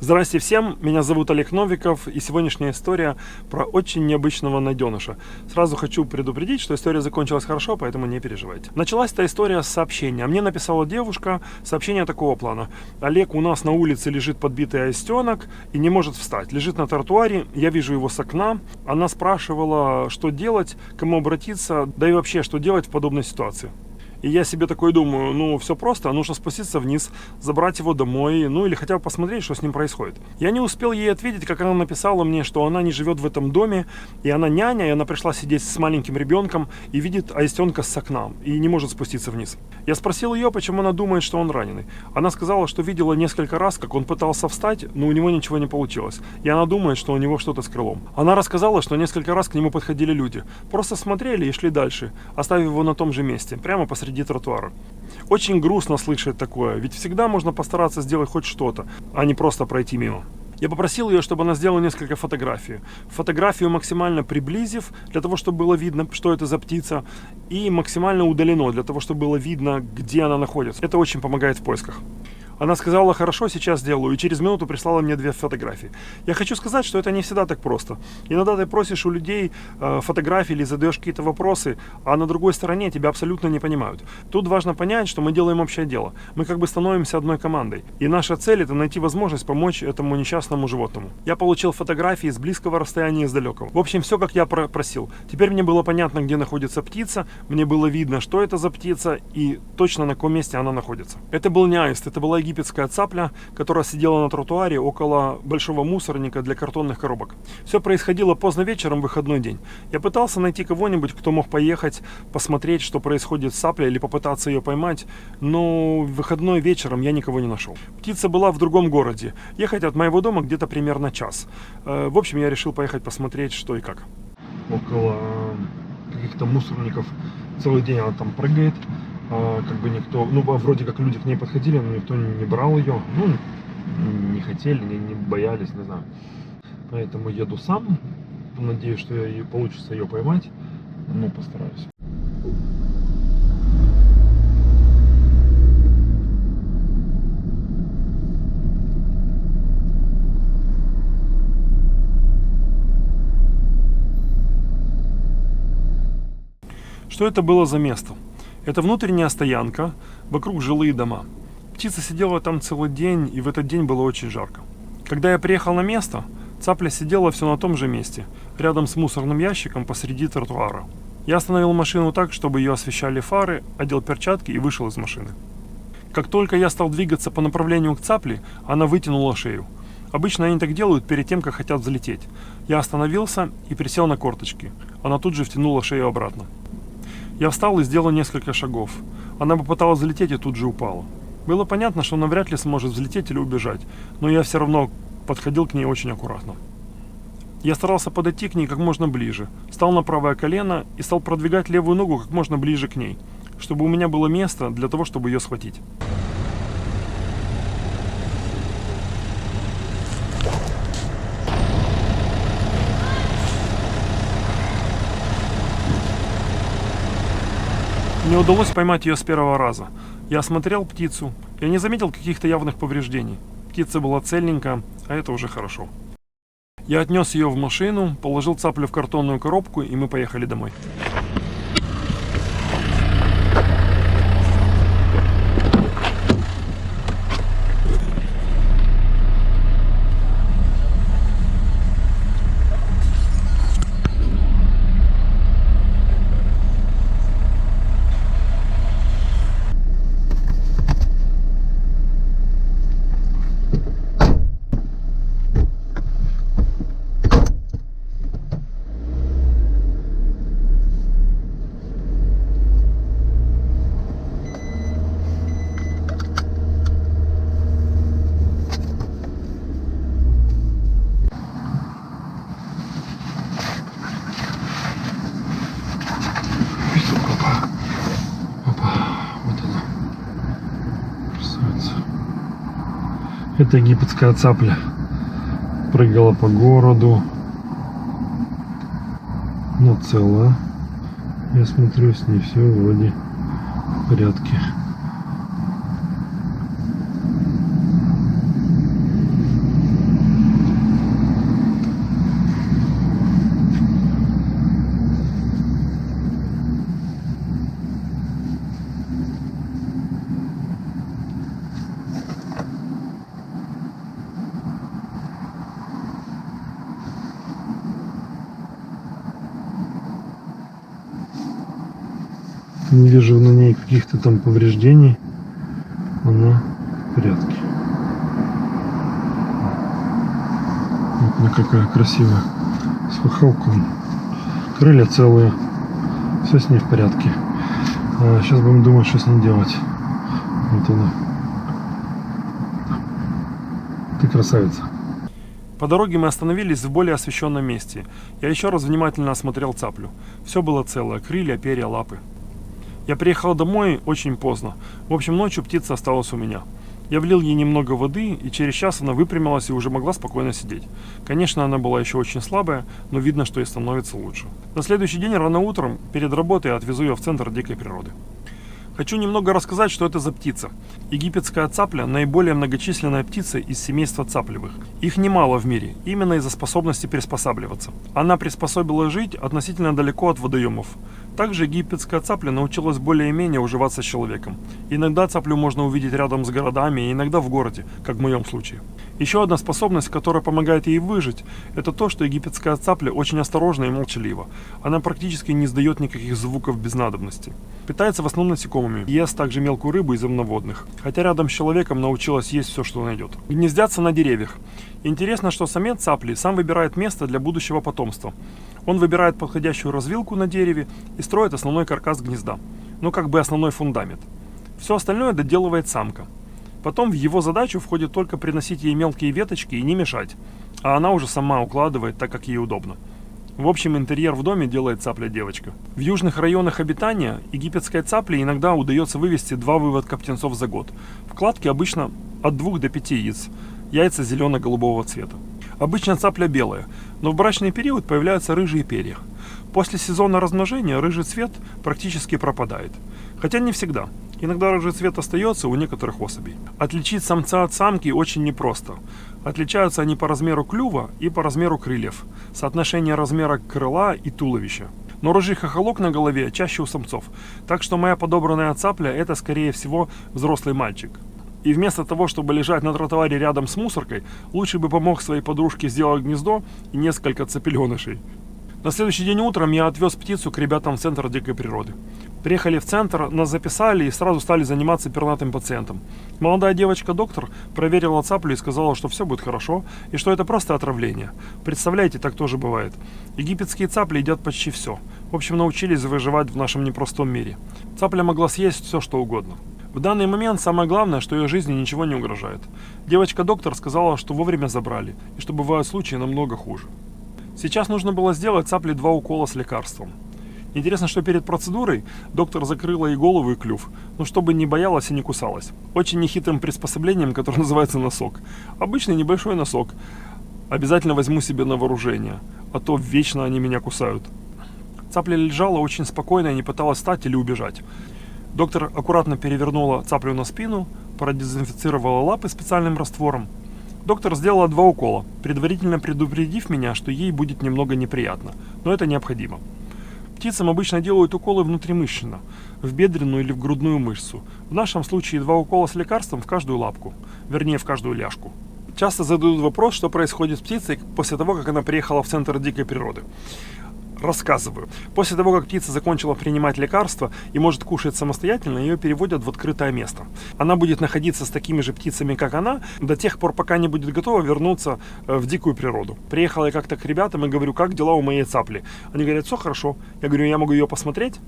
Здрасте всем, меня зовут Олег Новиков, и сегодняшняя история про очень необычного найденыша. Сразу хочу предупредить, что история закончилась хорошо, поэтому не переживайте. Началась эта история с сообщения. Мне написала девушка сообщение такого плана. Олег, у нас на улице лежит подбитый аистенок и не может встать. Лежит на тротуаре, я вижу его с окна. Она спрашивала, что делать, кому обратиться, да и вообще, что делать в подобной ситуации. И я себе такой думаю, ну все просто, нужно спуститься вниз, забрать его домой, ну или хотя бы посмотреть, что с ним происходит. Я не успел ей ответить, как она написала мне, что она не живет в этом доме, и она няня, и она пришла сидеть с маленьким ребенком и видит аистенка с окна, и не может спуститься вниз. Я спросил ее, почему она думает, что он раненый. Она сказала, что видела несколько раз, как он пытался встать, но у него ничего не получилось. И она думает, что у него что-то с крылом. Она рассказала, что несколько раз к нему подходили люди. Просто смотрели и шли дальше, оставив его на том же месте, прямо посреди тротуара. Очень грустно слышать такое, ведь всегда можно постараться сделать хоть что-то, а не просто пройти мимо. Я попросил ее, чтобы она сделала несколько фотографий. Фотографию максимально приблизив, для того, чтобы было видно, что это за птица, и максимально удалено, для того, чтобы было видно, где она находится. Это очень помогает в поисках. Она сказала, хорошо, сейчас сделаю, и через минуту прислала мне 2 фотографии. Я хочу сказать, что это не всегда так просто. Иногда ты просишь у людей фотографии или задаешь какие-то вопросы, а на другой стороне тебя абсолютно не понимают. Тут важно понять, что мы делаем общее дело. Мы как бы становимся одной командой. И наша цель – это найти возможность помочь этому несчастному животному. Я получил фотографии с близкого расстояния и с далекого. В общем, все, как я просил. Теперь мне было понятно, где находится птица, мне было видно, что это за птица и точно на каком месте она находится. Это был не аист, это была египетская цапля, которая сидела на тротуаре около большого мусорника для картонных коробок. Все происходило поздно вечером в выходной день. Я пытался найти кого-нибудь, кто мог поехать, посмотреть, что происходит с цаплей, или попытаться ее поймать, но в выходной вечером я никого не нашел. Птица была в другом городе. Ехать от моего дома где-то примерно час. В общем, я решил поехать посмотреть, что и как. Около каких-то мусорников целый день она там прыгает. Как бы никто, ну вроде как люди к ней подходили, но никто не брал ее, ну не хотели, не боялись, не знаю. Поэтому еду сам, надеюсь, что получится ее поймать, ну постараюсь. Что это было за место? Это внутренняя стоянка, вокруг жилые дома. Птица сидела там целый день, и в этот день было очень жарко. Когда я приехал на место, цапля сидела все на том же месте, рядом с мусорным ящиком посреди тротуара. Я остановил машину так, чтобы ее освещали фары, одел перчатки и вышел из машины. Как только я стал двигаться по направлению к цапле, она вытянула шею. Обычно они так делают перед тем, как хотят взлететь. Я остановился и присел на корточки. Она тут же втянула шею обратно. Я встал и сделал несколько шагов. Она попыталась взлететь и тут же упала. Было понятно, что она вряд ли сможет взлететь или убежать, но я все равно подходил к ней очень аккуратно. Я старался подойти к ней как можно ближе, встал на правое колено и стал продвигать левую ногу как можно ближе к ней, чтобы у меня было место для того, чтобы ее схватить. Мне удалось поймать ее с первого раза. Я осмотрел птицу. Я не заметил каких-то явных повреждений. Птица была цельненькая, а это уже хорошо. Я отнес ее в машину, положил цаплю в картонную коробку, и мы поехали домой. Это египетская цапля. Прыгала по городу. Но целая. Я смотрю, с ней все вроде в порядке. Не вижу на ней каких-то там повреждений. Она в порядке. Вот она какая красивая. С хохолком. Крылья целые. Все с ней в порядке. Сейчас будем думать, что с ней делать. Вот она. Ты красавица. По дороге мы остановились в более освещенном месте. Я еще раз внимательно осмотрел цаплю. Все было целое. Крылья, перья, лапы. Я приехал домой очень поздно. В общем, ночью птица осталась у меня. Я влил ей немного воды, и через час она выпрямилась и уже могла спокойно сидеть. Конечно, она была еще очень слабая, но видно, что ей становится лучше. На следующий день рано утром, перед работой, я отвезу ее в центр дикой природы. Хочу немного рассказать, что это за птица. Египетская цапля – наиболее многочисленная птица из семейства цаплевых. Их немало в мире, именно из-за способности приспосабливаться. Она приспособилась жить относительно далеко от водоемов. Также египетская цапля научилась более-менее уживаться с человеком. Иногда цаплю можно увидеть рядом с городами, и иногда в городе, как в моем случае. Еще одна способность, которая помогает ей выжить, это то, что египетская цапля очень осторожна и молчалива. Она практически не издает никаких звуков без надобности. Питается в основном насекомыми, ест также мелкую рыбу и земноводных. Хотя рядом с человеком научилась есть все, что найдет. Гнездятся на деревьях. Интересно, что самец цапли сам выбирает место для будущего потомства. Он выбирает подходящую развилку на дереве и строит основной каркас гнезда. Ну, как бы основной фундамент. Все остальное доделывает самка. Потом в его задачу входит только приносить ей мелкие веточки и не мешать. А она уже сама укладывает так, как ей удобно. В общем, интерьер в доме делает цапля-девочка. В южных районах обитания египетской цапле иногда удается вывести 2 выводка птенцов за год. В кладке обычно от 2 до 5 яиц. Яйца зелено-голубого цвета. Обычно цапля белая, но в брачный период появляются рыжие перья. После сезона размножения рыжий цвет практически пропадает. Хотя не всегда. Иногда рыжий цвет остается у некоторых особей. Отличить самца от самки очень непросто. Отличаются они по размеру клюва и по размеру крыльев, соотношение размера крыла и туловища. Но рыжий хохолок на голове чаще у самцов, так что моя подобранная цапля – это, скорее всего, взрослый мальчик. И вместо того, чтобы лежать на тротуаре рядом с мусоркой, лучше бы помог своей подружке сделать гнездо и несколько цапеленышей. На следующий день утром я отвез птицу к ребятам в центр дикой природы. Приехали в центр, нас записали и сразу стали заниматься пернатым пациентом. Молодая девочка-доктор проверила цаплю и сказала, что все будет хорошо и что это просто отравление. Представляете, так тоже бывает. Египетские цапли едят почти все. В общем, научились выживать в нашем непростом мире. Цапля могла съесть все, что угодно. В данный момент самое главное, что ее жизни ничего не угрожает. Девочка-доктор сказала, что вовремя забрали, и что бывают случаи намного хуже. Сейчас нужно было сделать цапле 2 укола с лекарством. Интересно, что перед процедурой доктор закрыла ей голову и клюв, но чтобы не боялась и не кусалась. Очень нехитрым приспособлением, которое называется носок. Обычный небольшой носок. Обязательно возьму себе на вооружение, а то вечно они меня кусают. Цапля лежала очень спокойно и не пыталась встать или убежать. Доктор аккуратно перевернула цаплю на спину, продезинфицировала лапы специальным раствором. Доктор сделала 2 укола, предварительно предупредив меня, что ей будет немного неприятно, но это необходимо. Птицам обычно делают уколы внутримышечно, в бедренную или в грудную мышцу. В нашем случае 2 укола с лекарством в каждую лапку, вернее в каждую ляжку. Часто задают вопрос, что происходит с птицей после того, как она приехала в центр дикой природы. Рассказываю. После того, как птица закончила принимать лекарства и может кушать самостоятельно, ее переводят в открытое место. Она будет находиться с такими же птицами, как она, до тех пор, пока не будет готова вернуться в дикую природу. Приехала я как-то к ребятам и говорю, как дела у моей цапли? Они говорят, все хорошо. Я говорю, я могу ее посмотреть?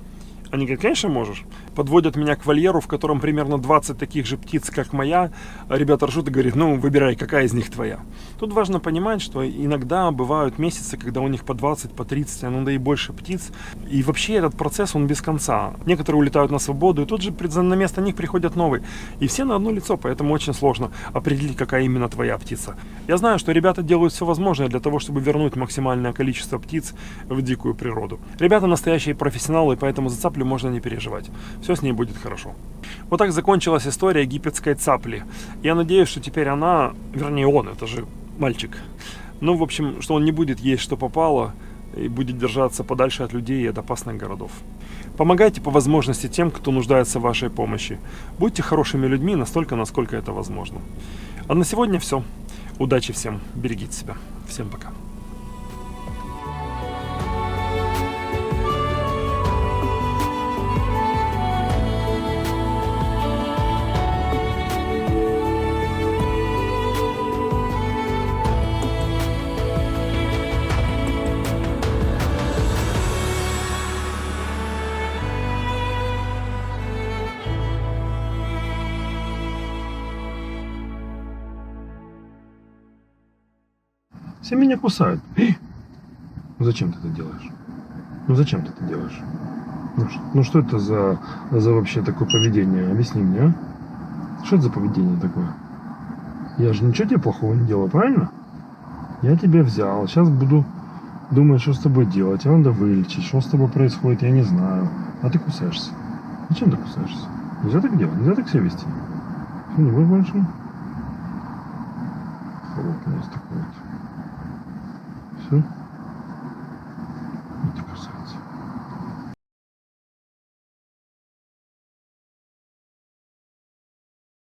Они говорят, конечно можешь. Подводят меня к вольеру, в котором примерно 20 таких же птиц, как моя. Ребята ржут и говорят, ну выбирай, какая из них твоя. Тут важно понимать, что иногда бывают месяцы, когда у них по 20, по 30, а иногда и больше птиц. И вообще этот процесс, он без конца. Некоторые улетают на свободу, и тут же на место них приходят новые. И все на одно лицо, поэтому очень сложно определить, какая именно твоя птица. Я знаю, что ребята делают все возможное для того, чтобы вернуть максимальное количество птиц в дикую природу. Ребята настоящие профессионалы, поэтому за цаплю можно не переживать. Все с ней будет хорошо. Вот так закончилась история египетской цапли. Я надеюсь, что теперь она, вернее он, это же мальчик. Ну, в общем, что он не будет есть, что попало, и будет держаться подальше от людей и от опасных городов. Помогайте по возможности тем, кто нуждается в вашей помощи. Будьте хорошими людьми настолько, насколько это возможно. А на сегодня все. Удачи всем. Берегите себя. Всем пока. Все меня кусают. Ну зачем ты это делаешь? Ну зачем ты это делаешь? Ну что это за вообще такое поведение? Объясни мне, а? Что это за поведение такое? Я же ничего тебе плохого не делал, правильно? Я тебя взял, сейчас буду думать, что с тобой делать. Тебе надо вылечить, что с тобой происходит, я не знаю. А ты кусаешься. Зачем ты кусаешься? Нельзя так делать, нельзя так себя вести. Что, не будешь больше? Вот у нас такой вот. Все.